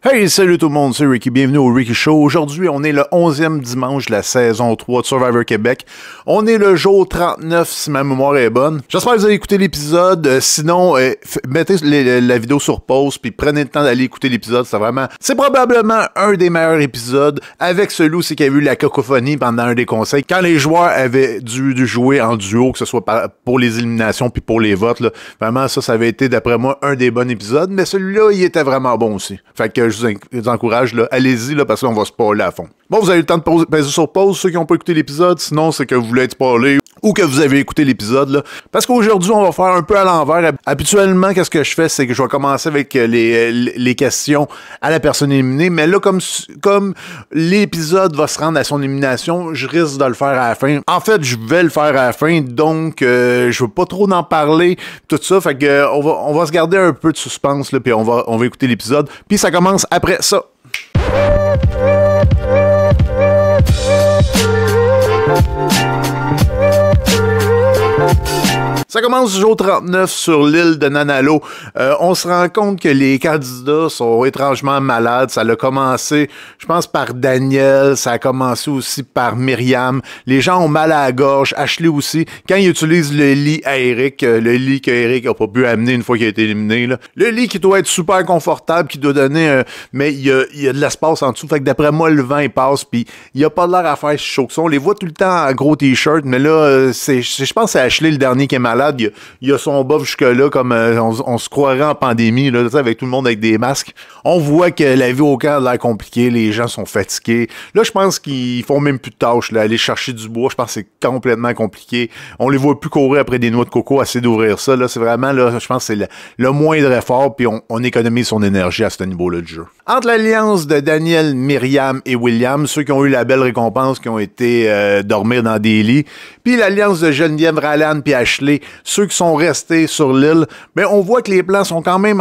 Hey, salut tout le monde, c'est Ricky, bienvenue au Ricky Show. Aujourd'hui, on est le 11e dimanche de la saison 3 de Survivor Québec. On est le jour 39, si ma mémoire est bonne. J'espère que vous avez écouté l'épisode. Sinon, mettez la vidéo sur pause, puis prenez le temps d'aller écouter l'épisode. C'est probablement un des meilleurs épisodes, avec celui où c'est qu'il y a eu la cacophonie pendant un des conseils, quand les joueurs avaient dû jouer en duo, que ce soit pour les éliminations puis pour les votes. Là. Vraiment, ça avait été, d'après moi, un des bons épisodes, mais celui-là, il était vraiment bon aussi. Fait que je vous encourage, allez-y, parce qu'on va spoiler à fond. Bon, vous avez eu le temps de peser sur pause, ceux qui n'ont pas écouté l'épisode, sinon c'est que vous voulez être spoilé ou que vous avez écouté l'épisode, là. Parce qu'aujourd'hui, on va faire un peu à l'envers. Habituellement, qu'est-ce que je fais, c'est que je vais commencer avec les questions à la personne éliminée, mais là, comme l'épisode va se rendre à son élimination, je risque de le faire à la fin. En fait, je vais le faire à la fin, donc je veux pas trop en parler, tout ça, fait que on va se garder un peu de suspense, là, puis on va écouter l'épisode, puis ça commence après ça. Ça commence jour 39 sur l'île de Nanalo. On se rend compte que les candidats sont étrangement malades. Ça a commencé, je pense, par Daniel. Ça a commencé aussi par Myriam. Les gens ont mal à la gorge. Ashley aussi. Quand ils utilisent le lit à Eric, le lit qu'Eric a pas pu amener une fois qu'il a été éliminé, là. Le lit qui doit être super confortable, qui doit donner... mais il y a de l'espace en dessous. Fait que d'après moi, le vent, il passe. Puis il y a pas l'air à faire chaud que ça. On les voit tout le temps en gros t-shirt. Mais là, je pense que c'est Ashley, le dernier, qui est malade. Il y a son bas jusque-là, comme on se croirait en pandémie, là, avec tout le monde avec des masques. On voit que la vie au camp a l'air compliquée, les gens sont fatigués. Là, je pense qu'ils font même plus de tâches. Là. Aller chercher du bois, je pense que c'est complètement compliqué. On les voit plus courir après des noix de coco, essayer d'ouvrir ça. Là, c'est vraiment, là, je pense que c'est le moindre effort, puis on économise son énergie à ce niveau-là du jeu. Entre l'alliance de Daniel, Myriam et William, ceux qui ont eu la belle récompense, qui ont été dormir dans des lits, puis l'alliance de Geneviève, Ryan puis Ashley, ceux qui sont restés sur l'île, mais on voit que les plans sont quand même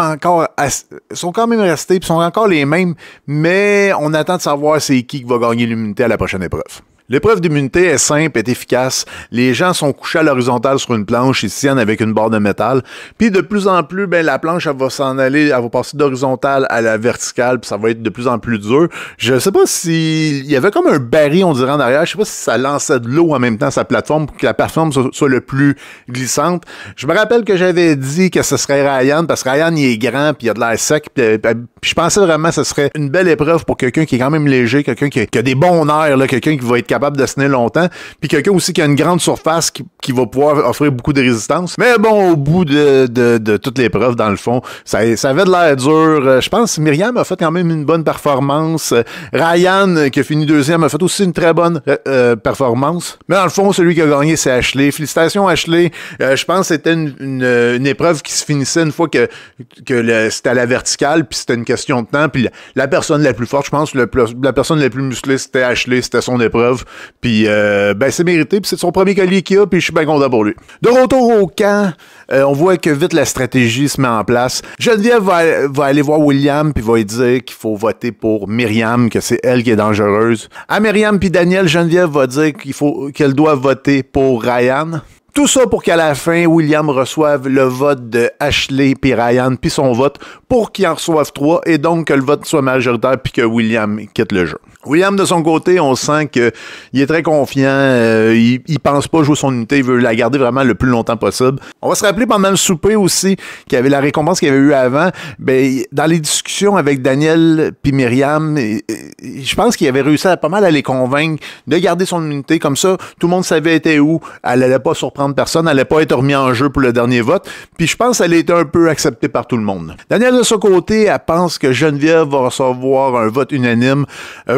restés, puis sont encore les mêmes, mais on attend de savoir c'est qui va gagner l'immunité à la prochaine épreuve. L'épreuve d'immunité est simple, est efficace. Les gens sont couchés à l'horizontale sur une planche, ils se tiennent avec une barre de métal. Puis de plus en plus, la planche, elle va s'en aller, elle va passer d'horizontale à la verticale, puis ça va être de plus en plus dur. Je sais pas si... Il y avait comme un baril, on dirait, en arrière. Je sais pas si ça lançait de l'eau en même temps, sa plateforme, pour que la plateforme soit le plus glissante. Je me rappelle que j'avais dit que ce serait Ryan, parce que Ryan, il est grand, puis il a de l'air sec. Puis je pensais vraiment que ce serait une belle épreuve pour quelqu'un qui est quand même léger, quelqu'un qui a des bons nerfs, là, quelqu'un qui va être capable de se tenir longtemps, puis quelqu'un aussi qui a une grande surface qui va pouvoir offrir beaucoup de résistance. Mais bon, au bout de toute l'épreuve, dans le fond, ça avait de l'air dur. Je pense que Myriam a fait quand même une bonne performance. Ryan, qui a fini deuxième, a fait aussi une très bonne performance. Mais dans le fond, celui qui a gagné, c'est Ashley. Félicitations, Ashley. Je pense que c'était une épreuve qui se finissait une fois que c'était à la verticale, puis c'était une question de temps, puis la personne la plus forte, je pense, la personne la plus musclée, c'était Ashley, c'était son épreuve. Puis, c'est mérité, puis c'est son premier collier qu'il a, puis je suis bien content pour lui. De retour au camp, on voit que vite la stratégie se met en place. Geneviève va aller voir William, puis va lui dire qu'il faut voter pour Myriam, que c'est elle qui est dangereuse. À Myriam puis Daniel, Geneviève va dire qu'elle doit voter pour Ryan. Tout ça pour qu'à la fin, William reçoive le vote de Ashley puis Ryan puis son vote pour qu'il en reçoive 3 et donc que le vote soit majoritaire puis que William quitte le jeu. William, de son côté, on sent qu'il est très confiant, il pense pas jouer son unité, il veut la garder vraiment le plus longtemps possible. On va se rappeler pendant le souper aussi qu'il y avait la récompense qu'il y avait eu avant. Dans les discussions avec Daniel puis Myriam, je pense qu'il avait réussi pas mal à les convaincre de garder son unité. Comme ça, tout le monde savait était où, elle allait pas surprendre personne, elle allait pas être remise en jeu pour le dernier vote. Puis je pense qu'elle a été un peu acceptée par tout le monde. Daniel, de son côté, elle pense que Geneviève va recevoir un vote unanime.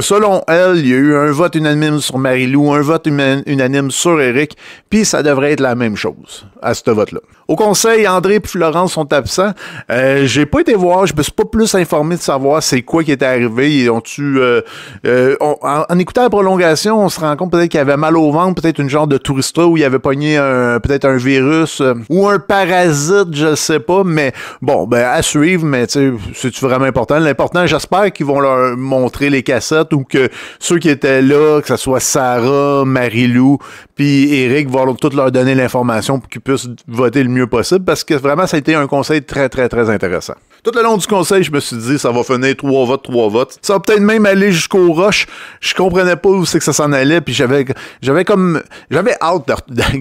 Selon elle, il y a eu un vote unanime sur Marie-Lou, un vote unanime sur Eric, puis ça devrait être la même chose à ce vote-là. Au conseil, André et Florence sont absents. J'ai pas été voir, je me suis pas plus informé de savoir c'est quoi qui était arrivé. En écoutant la prolongation, on se rend compte peut-être qu'il avait mal au ventre, peut-être une genre de tourista où il avait pogné peut-être un virus ou un parasite, je sais pas, mais bon, à suivre, mais tu sais, c'est vraiment important. L'important, j'espère qu'ils vont leur montrer les cassettes ou que ceux qui étaient là, que ce soit Sarah, Marie-Lou, puis Eric, vont tous leur donner l'information pour qu'ils puissent voter le mieux possible, parce que vraiment, ça a été un conseil très, très, très intéressant. Tout le long du conseil, je me suis dit, ça va finir 3 votes, 3 votes. Ça va peut-être même aller jusqu'au rush. Je comprenais pas où c'est que ça s'en allait, puis j'avais hâte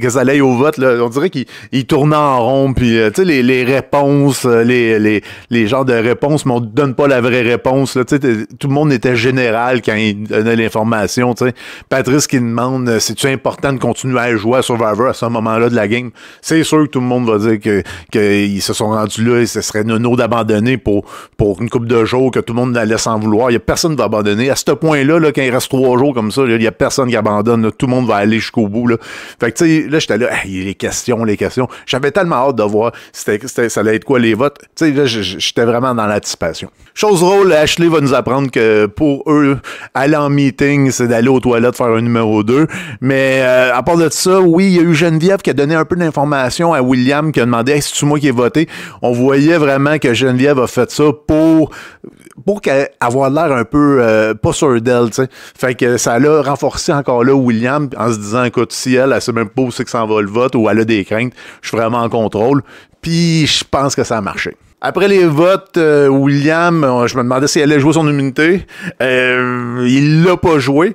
que ça aille au vote, là. On dirait qu'il tournait en rond, puis tu sais, les réponses, les genres de réponses, mais on te donne pas la vraie réponse, là. Tu sais, tout le monde était général quand il donnait l'information, tu sais. Patrice qui demande, c'est-tu important de continuer à jouer à Survivor à ce moment-là de la game? C'est sûr que tout le monde va dire qu'ils se sont rendus là et ce serait nono d'abandonner pour une couple de jours, que tout le monde allait s'en vouloir. Il y a personne qui va abandonner. À ce point-là, là, quand il reste 3 jours comme ça, il y a personne qui abandonne, là. Tout le monde va aller jusqu'au bout, là. Fait que, tu sais, là, j'étais là, hey, les questions. J'avais tellement hâte de voir ça allait être quoi les votes. Tu sais, là, j'étais vraiment dans l'anticipation. Chose drôle, Ashley va nous apprendre que pour eux, aller en meeting, c'est d'aller aux toilettes faire un numéro 2. Mais à part de ça, oui, il y a eu Geneviève qui a donné un peu d'informations à William, qui a demandé hey, c'est-tu moi qui ai voté? On voyait vraiment que Geneviève a fait ça pour avoir l'air un peu pas sûr d'elle, tu sais. Fait que ça l'a renforcé encore là William en se disant écoute, si elle sait même pas où c'est que s'en va le vote ou elle a des craintes, je suis vraiment en contrôle. Puis je pense que ça a marché. Après les votes, William, je me demandais s'il allait jouer son immunité. Il l'a pas joué.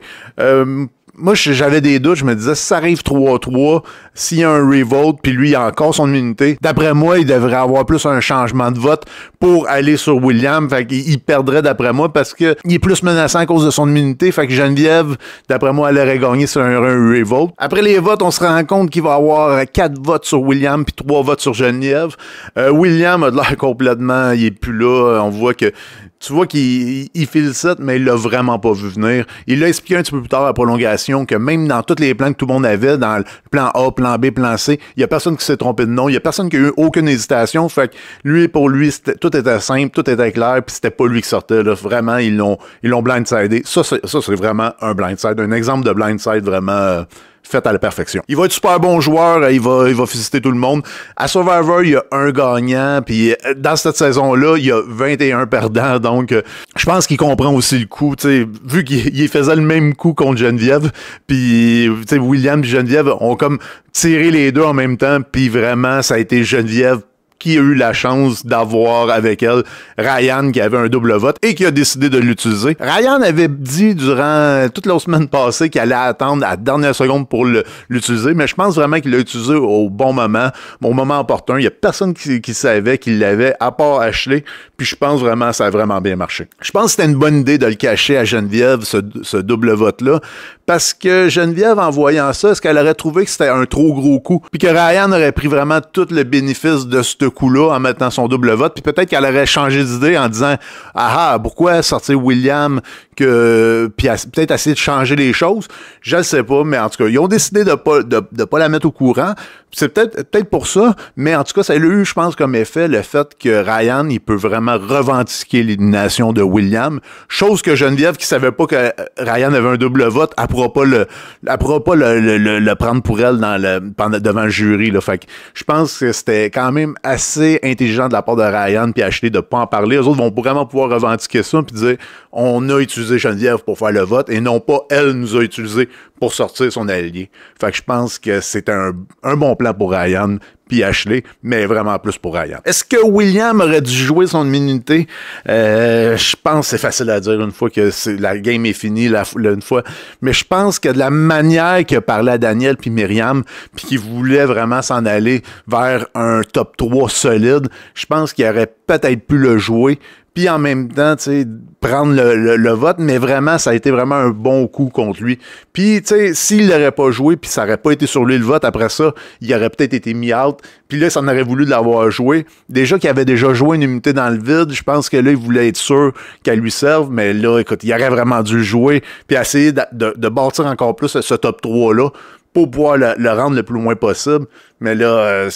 Moi, j'avais des doutes. Je me disais, si ça arrive 3-3, s'il y a un revote, puis lui, il a encore son immunité, d'après moi, il devrait avoir plus un changement de vote pour aller sur William. Fait qu'il perdrait, d'après moi, parce que il est plus menaçant à cause de son immunité. Fait que Geneviève, d'après moi, elle aurait gagné sur un revote. Après les votes, on se rend compte qu'il va avoir 4 votes sur William, puis 3 votes sur Geneviève. William a de l'air complètement, il est plus là. On voit que tu vois qu'il félicite, mais il l'a vraiment pas vu venir. Il l'a expliqué un petit peu plus tard à la prolongation que même dans tous les plans que tout le monde avait, dans le plan A, plan B, plan C, il y a personne qui s'est trompé de nom, il y a personne qui a eu aucune hésitation. Fait que lui, pour lui, tout était simple, tout était clair, puis c'était pas lui qui sortait. Là. Vraiment, ils l'ont blindsidé. Ça, c'est vraiment un blindside, un exemple de blindside vraiment... fait à la perfection. Il va être super bon joueur, il va visiter tout le monde. À Survivor, il y a un gagnant, puis dans cette saison-là, il y a 21 perdants, donc je pense qu'il comprend aussi le coup, tu sais, vu qu'il faisait le même coup contre Geneviève, puis tu sais, William et Geneviève ont comme tiré les deux en même temps, puis vraiment, ça a été Geneviève qui a eu la chance d'avoir avec elle Ryan qui avait un double vote et qui a décidé de l'utiliser. Ryan avait dit durant toute la semaine passée qu'il allait attendre à la dernière seconde pour l'utiliser, mais je pense vraiment qu'il l'a utilisé au bon moment, au moment opportun. Il y a personne qui savait qu'il l'avait, à part Ashley, puis je pense vraiment que ça a vraiment bien marché. Je pense que c'était une bonne idée de le cacher à Geneviève, ce double vote-là, parce que Geneviève, en voyant ça, est-ce qu'elle aurait trouvé que c'était un trop gros coup, puis que Ryan aurait pris vraiment tout le bénéfice de ce coup-là en mettant son double vote, puis peut-être qu'elle aurait changé d'idée en disant « Ah, pourquoi sortir William? » puis peut-être essayer de changer les choses. Je le sais pas, mais en tout cas, ils ont décidé de pas la mettre au courant. C'est peut-être pour ça, mais en tout cas, ça a eu, je pense, comme effet le fait que Ryan, il peut vraiment revendiquer l'élimination de William, chose que Geneviève, qui savait pas que Ryan avait un double vote, elle pourra pas le prendre pour elle devant le jury, là. Fait que je pense que c'était quand même assez intelligent de la part de Ryan puis Ashley de pas en parler. Les autres vont vraiment pouvoir revendiquer ça puis dire on a utilisé Geneviève pour faire le vote et non pas elle nous a utilisé pour sortir son allié. Fait que je pense que c'est un bon plan pour Ryan puis Ashley, mais vraiment plus pour Ryan. Est-ce que William aurait dû jouer son immunité? Je pense que c'est facile à dire une fois que la game est finie, une fois. Mais je pense que de la manière qu'il a parlé à Daniel puis Myriam, puis qu'il voulait vraiment s'en aller vers un top 3 solide, je pense qu'il aurait peut-être pu le jouer. Puis en même temps, tu sais, prendre le vote, mais vraiment, ça a été vraiment un bon coup contre lui. Puis, tu sais, s'il l'aurait pas joué, puis ça aurait pas été sur lui le vote, après ça, il aurait peut-être été mis out. Puis là, ça en aurait voulu de l'avoir joué. Déjà qu'il avait déjà joué une immunité dans le vide, je pense que là, il voulait être sûr qu'elle lui serve, mais là, écoute, il aurait vraiment dû le jouer, puis essayer de bâtir encore plus ce top 3-là, pour pouvoir le rendre le plus loin possible. Mais là,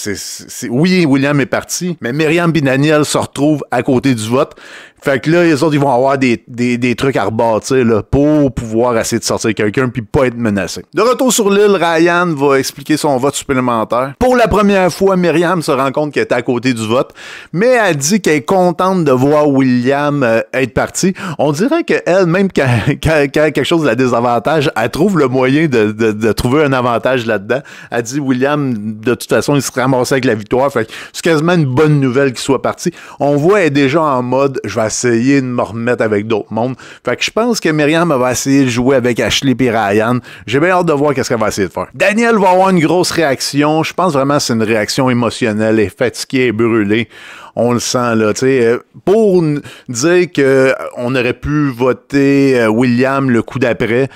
oui, William est parti, mais Myriam et Daniel se retrouvent à côté du vote. Fait que là, les autres, ils vont avoir des trucs à rebâtir là, pour pouvoir essayer de sortir quelqu'un puis pas être menacé. De retour sur l'île, Ryan va expliquer son vote supplémentaire. Pour la première fois, Myriam se rend compte qu'elle est à côté du vote, mais elle dit qu'elle est contente de voir William être parti. On dirait qu'elle, même quand quelque chose la désavantage, elle trouve le moyen de trouver un avantage là-dedans. Elle dit, William, de toute façon, il se ramassait avec la victoire. Fait que c'est quasiment une bonne nouvelle qu'il soit parti. On voit, elle est déjà en mode, je vais essayer de me remettre avec d'autres mondes. Fait que je pense que Myriam va essayer de jouer avec Ashley et Ryan. J'ai bien hâte de voir qu'est-ce qu'elle va essayer de faire. Daniel va avoir une grosse réaction. Je pense vraiment que c'est une réaction émotionnelle. Elle est fatiguée et brûlée. On le sent, là, tu sais. Pour dire qu'on aurait pu voter William le coup d'après,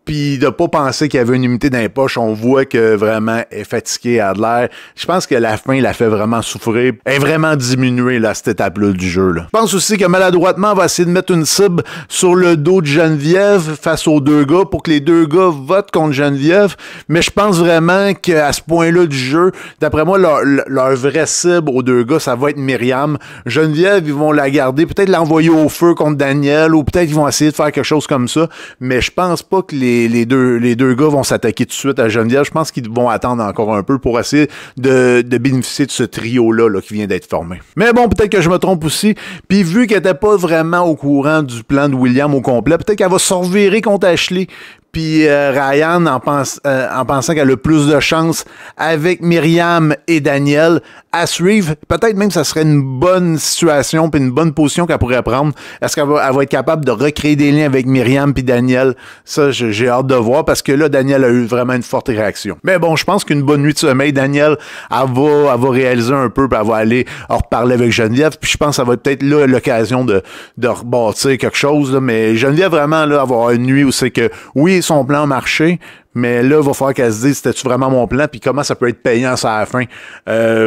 puis de pas penser qu'il y avait une unité dans les poches, on voit que vraiment elle est fatiguée, à de l'air. Je pense que la fin la fait vraiment souffrir. Elle est vraiment diminuée là, à cette étape-là du jeu. Là. Je pense aussi que maladroitement, on va essayer de mettre une cible sur le dos de Geneviève face aux deux gars pour que les deux gars votent contre Geneviève. Mais je pense vraiment qu'à ce point-là du jeu, d'après moi, leur vraie cible aux deux gars, ça va être Myriam. Geneviève, ils vont la garder, peut-être l'envoyer au feu contre Daniel, ou peut-être ils vont essayer de faire quelque chose comme ça. Mais je pense pas que les deux gars vont s'attaquer tout de suite à Geneviève. Je pense qu'ils vont attendre encore un peu pour essayer de bénéficier de ce trio-là là, qui vient d'être formé. Mais bon, peut-être que je me trompe aussi. Puis vu qu'elle n'était pas vraiment au courant du plan de William au complet, peut-être qu'elle va se revirer contre Ashley. Puis Ryan, en pensant qu'elle a plus de chance avec Myriam et Daniel à suivre, peut-être même que ça serait une bonne situation puis une bonne position qu'elle pourrait prendre. Est-ce qu'elle va être capable de recréer des liens avec Myriam puis Daniel? Ça, j'ai hâte de voir parce que là, Daniel a eu vraiment une forte réaction. Mais bon, je pense qu'une bonne nuit de sommeil, Daniel, elle va réaliser un peu puis elle va aller reparler avec Geneviève. Puis je pense que ça va être peut-être là l'occasion de rebâtir quelque chose. Là. Mais Geneviève, vraiment, là, avoir une nuit où c'est que, oui, son plan marché, mais là, il va falloir qu'elle se dise, c'était-tu vraiment mon plan, puis comment ça peut être payant ça à la fin,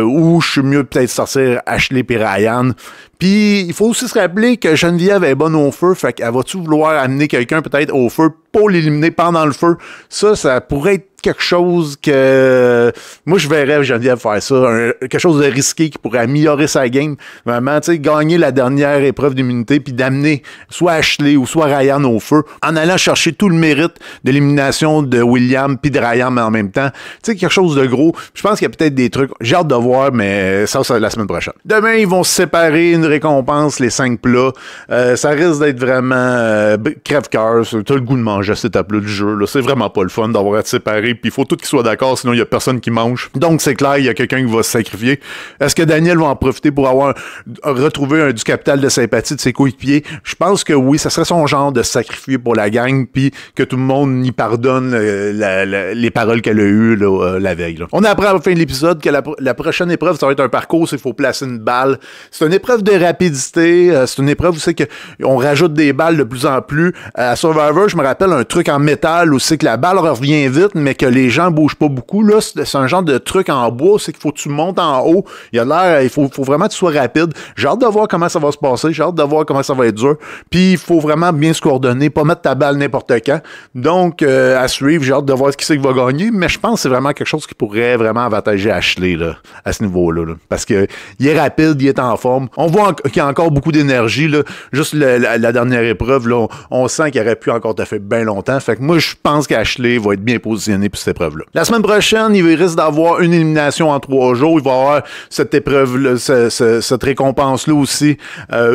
ou je suis mieux peut-être sortir Ashley et Ryan. Puis, il faut aussi se rappeler que Geneviève est bonne au feu, fait qu'elle va-tu vouloir amener quelqu'un peut-être au feu pour l'éliminer pendant le feu? Ça pourrait être quelque chose que moi je verrais Geneviève faire ça, quelque chose de risqué qui pourrait améliorer sa game, vraiment, tu sais, gagner la dernière épreuve d'immunité puis d'amener soit Ashley ou soit Ryan au feu en allant chercher tout le mérite de l'élimination de William puis de Ryan en même temps, tu sais, quelque chose de gros. Je pense qu'il y a peut-être des trucs, j'ai hâte de voir, mais ça la semaine prochaine. Demain, ils vont se séparer, une récompense, les 5 plats, ça risque d'être vraiment crève-cœur, t'as le goût de manger cette étape-là du jeu, là. C'est vraiment pas le fun d'avoir à être séparé. Puis il faut tout qu'ils soient d'accord, sinon il y a personne qui mange. Donc c'est clair, il y a quelqu'un qui va se sacrifier. Est-ce que Daniel va en profiter pour retrouver du capital de sympathie de ses coéquipiers? Je pense que oui, ça serait son genre de se sacrifier pour la gang, puis que tout le monde y pardonne les paroles qu'elle a eues là, la veille. Là. On apprend à la fin de l'épisode que la prochaine épreuve, ça va être un parcours, il faut placer une balle. C'est une épreuve de rapidité, c'est une épreuve où c'est qu'on rajoute des balles de plus en plus. À Survivor, je me rappelle un truc en métal où c'est que la balle revient vite, mais que les gens bougent pas beaucoup. Là, c'est un genre de truc en bois, c'est qu'il faut que tu montes en haut. Il y a l'air, il faut vraiment que tu sois rapide. J'ai hâte de voir comment ça va se passer. J'ai hâte de voir comment ça va être dur. Puis il faut vraiment bien se coordonner, pas mettre ta balle n'importe quand. Donc, à suivre, j'ai hâte de voir ce qui c'est qui va gagner, mais je pense que c'est vraiment quelque chose qui pourrait vraiment avantager Ashley là, à ce niveau-là. Là. Parce que il est rapide, il est en forme. On voit qu'il y a encore beaucoup d'énergie. Là. Juste la dernière épreuve, là, on sent qu'il aurait pu encore te faire bien longtemps. Fait que moi, je pense qu'Ashley va être bien positionné pour cette épreuve-là. La semaine prochaine, il risque d'avoir une élimination en 3 jours. Il va y avoir cette épreuve-là, cette récompense-là aussi.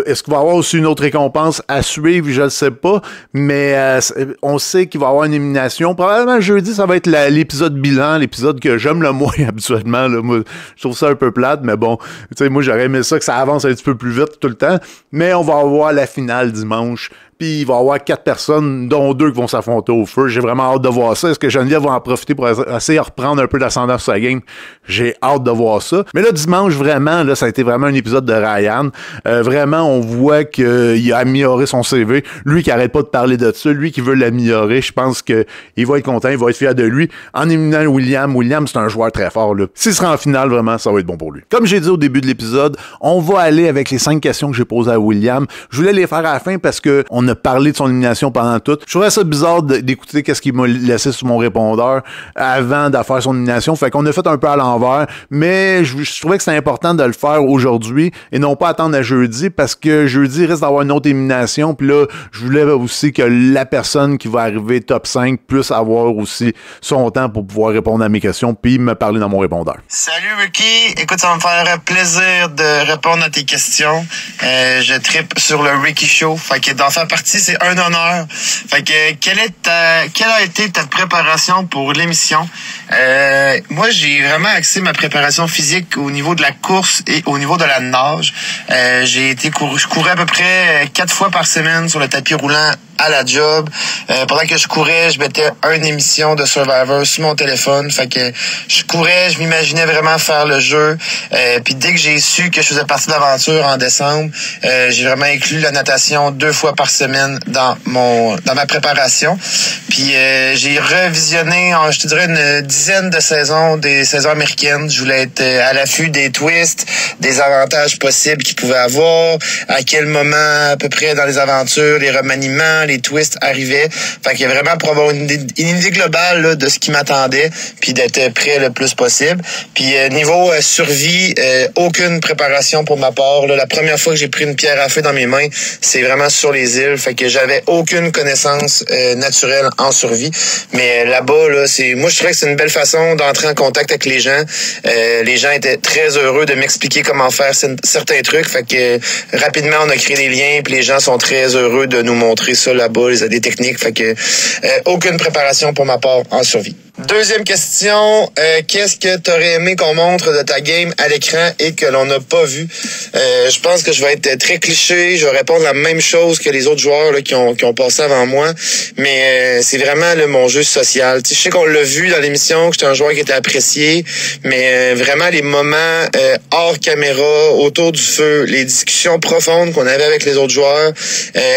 Est-ce qu'il va y avoir aussi une autre récompense à suivre? Je ne sais pas. Mais on sait qu'il va y avoir une élimination. Probablement jeudi, ça va être l'épisode bilan, l'épisode que j'aime le moins habituellement. Là. Moi, je trouve ça un peu plate, mais bon, tu sais, moi, j'aurais aimé ça que ça avance un petit peu plus vite tout le temps. Mais on va avoir la finale dimanche. Puis il va y avoir 4 personnes, dont 2 qui vont s'affronter au feu. J'ai vraiment hâte de voir ça. Est-ce que Geneviève va en profiter pour essayer de reprendre un peu d'ascendance sur sa game? J'ai hâte de voir ça. Mais là, dimanche, vraiment, là, ça a été vraiment un épisode de Ryan. Vraiment, on voit qu'il a amélioré son CV. Lui qui arrête pas de parler de ça, lui qui veut l'améliorer, je pense qu'il va être content, il va être fier de lui. En éliminant William, c'est un joueur très fort. S'il sera en finale, vraiment, ça va être bon pour lui. Comme j'ai dit au début de l'épisode, on va aller avec les 5 questions que j'ai posées à William. Je voulais les faire à la fin parce que on a parlé de son élimination pendant tout. Je trouvais ça bizarre d'écouter qu'est-ce qu'il m'a laissé sur mon répondeur avant de faire son élimination. Fait qu'on a fait un peu à l'envers, mais je trouvais que c'était important de le faire aujourd'hui et non pas attendre à jeudi parce que jeudi, il risque d'avoir une autre élimination. Puis là, je voulais aussi que la personne qui va arriver top 5 puisse avoir aussi son temps pour pouvoir répondre à mes questions puis me parler dans mon répondeur. Salut Ricky, écoute, ça va me faire plaisir de répondre à tes questions. Je trippe sur le Ricky Show, fait que d'en faire partie, c'est un honneur. Fait que, quelle a été ta préparation pour l'émission? Moi, j'ai vraiment axé ma préparation physique au niveau de la course et au niveau de la nage. Je courais à peu près 4 fois par semaine sur le tapis roulant à la job. Pendant que je courais, je mettais une émission de Survivor sur mon téléphone. Fait que je courais, je m'imaginais vraiment faire le jeu. Puis dès que j'ai su que je faisais partie de l'aventure en décembre, j'ai vraiment inclus la natation 2 fois par semaine dans ma préparation. Puis j'ai revisionné, je te dirais, une dizaine de saisons, des saisons américaines. Je voulais être à l'affût des twists, des avantages possibles qu'ils pouvaient avoir, à quel moment à peu près dans les aventures, les remaniements, les twists arrivaient. Fait qu'il y a vraiment pour avoir une idée globale là, de ce qui m'attendait, puis d'être prêt le plus possible. Puis niveau survie, aucune préparation pour ma part. Là. La première fois que j'ai pris une pierre à feu dans mes mains, c'est vraiment sur les îles. Fait que j'avais aucune connaissance naturelle en survie. Mais là-bas, là, moi je trouvais que c'est une belle façon d'entrer en contact avec les gens. Les gens étaient très heureux de m'expliquer comment faire certains trucs. Fait que rapidement, on a créé des liens, puis les gens sont très heureux de nous montrer ça là-bas, des techniques. Fait que aucune préparation pour ma part en survie. Deuxième question, qu'est-ce que tu aurais aimé qu'on montre de ta game à l'écran et que l'on n'a pas vu? Je pense que je vais être très cliché, je vais répondre la même chose que les autres joueurs là, qui ont passé avant moi, mais c'est vraiment là, mon jeu social. T'sais, je sais qu'on l'a vu dans l'émission, que j'étais un joueur qui était apprécié, mais vraiment les moments hors caméra, autour du feu, les discussions profondes qu'on avait avec les autres joueurs,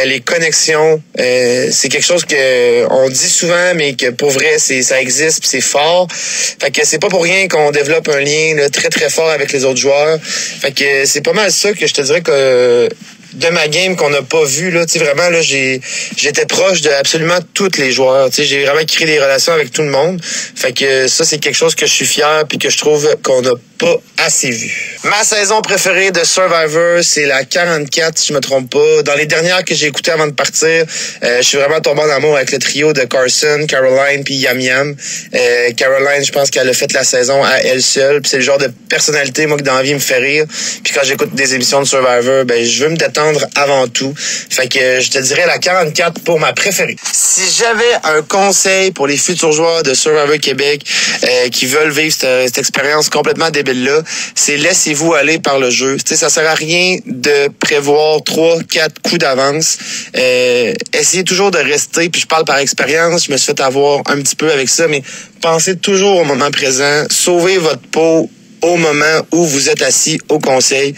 les connexions, c'est quelque chose que on dit souvent, mais que pour vrai, ça existe. Puis c'est fort. Fait que c'est pas pour rien qu'on développe un lien là, très très fort avec les autres joueurs. Fait que c'est pas mal ça que je te dirais que de ma game qu'on n'a pas vu là, tu sais vraiment là j'étais proche de absolument tous les joueurs, tu sais j'ai vraiment créé des relations avec tout le monde. Fait que ça c'est quelque chose que je suis fier puis que je trouve qu'on n'a pas assez vu. Ma saison préférée de Survivor, c'est la 44 si je me trompe pas. Dans les dernières que j'ai écoutées avant de partir, je suis vraiment tombé en amour avec le trio de Carson, Caroline puis Yam Yam. Caroline, je pense qu'elle a fait la saison à elle seule, puis c'est le genre de personnalité moi qui dans la vie me fait rire. Puis quand j'écoute des émissions de Survivor, ben je veux me détendre avant tout. Fait que je te dirais la 44 pour ma préférée. Si j'avais un conseil pour les futurs joueurs de Survivor Québec qui veulent vivre cette expérience complètement débile-là, c'est laissez-vous aller par le jeu. Tu sais, ça sert à rien de prévoir 3-4 coups d'avance. Essayez toujours de rester, puis je parle par expérience, je me suis fait avoir un petit peu avec ça, mais pensez toujours au moment présent, sauvez votre peau au moment où vous êtes assis au conseil.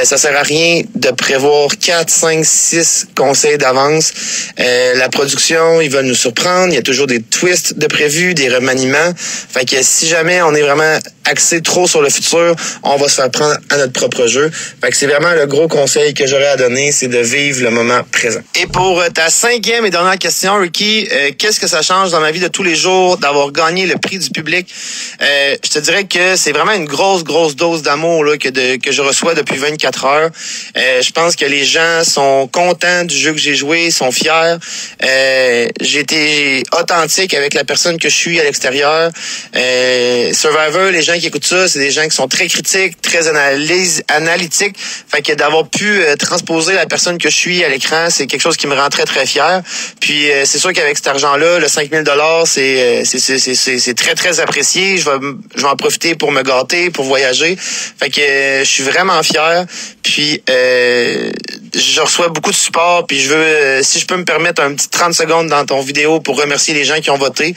Ça sert à rien de prévoir 4, 5, 6 conseils d'avance. La production, ils veulent nous surprendre. Il y a toujours des twists de prévus, des remaniements. Fait que si jamais on est vraiment axé trop sur le futur, on va se faire prendre à notre propre jeu. Fait que c'est vraiment le gros conseil que j'aurais à donner, c'est de vivre le moment présent. Et pour ta 5e et dernière question, Ricky, qu'est-ce que ça change dans ma vie de tous les jours d'avoir gagné le prix du public? Je te dirais que c'est vraiment une grosse dose d'amour là, que je reçois depuis 24 heures. Je pense que les gens sont contents du jeu que j'ai joué, sont fiers. J'ai été authentique avec la personne que je suis à l'extérieur. Survivor, les gens qui écoutent ça, c'est des gens qui sont très critiques, très analytiques. Fait que d'avoir pu transposer la personne que je suis à l'écran, c'est quelque chose qui me rend très, très fier. Puis c'est sûr qu'avec cet argent-là, le 5 000 c'est très, très apprécié. Je vais en profiter pour me gâter, pour voyager. Fait que je suis vraiment fier. Puis je reçois beaucoup de support. Puis je veux, si je peux me permettre un petit 30 secondes dans ton vidéo pour remercier les gens qui ont voté.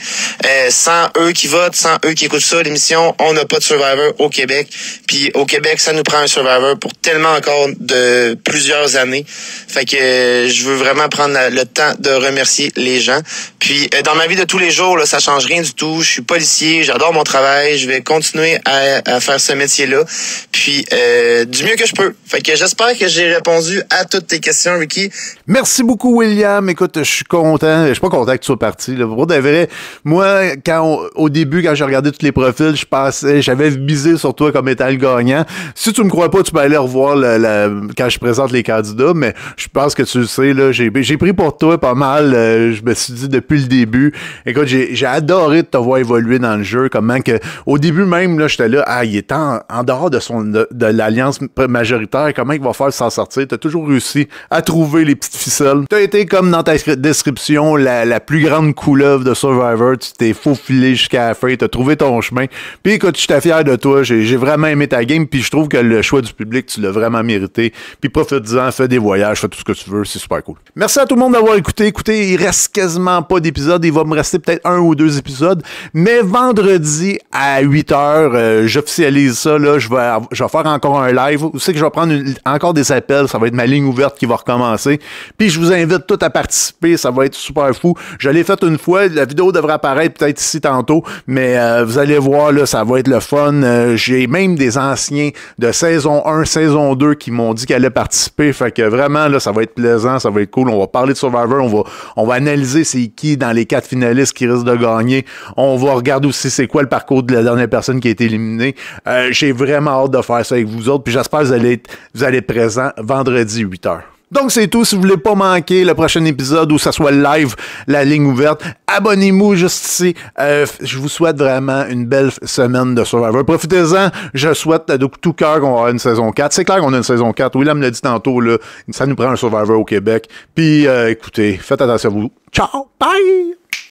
Sans eux qui votent, sans eux qui écoutent ça, l'émission, on n'a pas de Survivor au Québec. Puis au Québec, ça nous prend un Survivor pour tellement encore de plusieurs années. Fait que je veux vraiment prendre le temps de remercier les gens. Puis dans ma vie de tous les jours, là, ça change rien du tout. Je suis policier, j'adore mon travail. Je vais continuer à faire ce métier-là. Puis du mieux que je peux. Fait que j'espère que j'ai répondu à toutes tes questions, Ricky. Merci beaucoup, William. Écoute, je suis content. Je suis pas content que tu sois parti. Là. Pour de vrai, moi, au début, quand j'ai regardé tous les profils, j'avais misé sur toi comme étant le gagnant. Si tu me crois pas, tu peux aller revoir quand je présente les candidats, mais je pense que tu le sais, là, j'ai pris pour toi pas mal. Je me suis dit depuis le début. Écoute, j'ai adoré de te voir évoluer dans le jeu. Comment que, au début même, là, j'étais là, il est en dehors de l'alliance majoritaire, comment il va faire s'en sortir? T'as toujours réussi à trouver les petites ficelles. T'as été, comme dans ta description, la plus grande couleuvre de Survivor. Tu t'es faufilé jusqu'à la fin, t'as trouvé ton chemin. Puis écoute, je suis fier de toi. J'ai vraiment aimé ta game, puis je trouve que le choix du public, tu l'as vraiment mérité. Puis profite-en, fais des voyages, fais tout ce que tu veux, c'est super cool. Merci à tout le monde d'avoir écouté. Écoutez, il reste quasiment pas d'épisodes. Il va me rester peut-être 1 ou 2 épisodes. Mais vendredi à 8h, j'officialise ça. Là, je vais faire encore un live. Vous savez que je vais prendre encore des appels. Ça va être ma ligne ouverte qui va recommencer. Puis je vous invite tous à participer. Ça va être super fou. Je l'ai fait une fois. La vidéo devrait apparaître peut-être ici tantôt. Mais vous allez voir, là, ça va être le fun. J'ai même des anciens de saison 1, saison 2 qui m'ont dit qu'elle allait participer. Fait que vraiment, là, ça va être plaisant, ça va être cool. On va parler de Survivor, on va analyser c'est qui dans les 4 finalistes qui risquent de gagner. On va regarder aussi c'est quoi le parcours de la dernière personne qui a été éliminée. J'ai vraiment hâte de faire ça avec vous autres. Puis j'espère que vous allez être présents vendredi 8h. Donc c'est tout. Si vous voulez pas manquer le prochain épisode ou que ça soit live, la ligne ouverte, abonnez-vous juste ici. Je vous souhaite vraiment une belle semaine de Survivor. Profitez-en. Je souhaite de tout cœur qu'on va avoir une saison 4. C'est clair qu'on a une saison 4. William l'a dit tantôt, là, ça nous prend un Survivor au Québec. Puis écoutez, faites attention à vous. Ciao! Bye!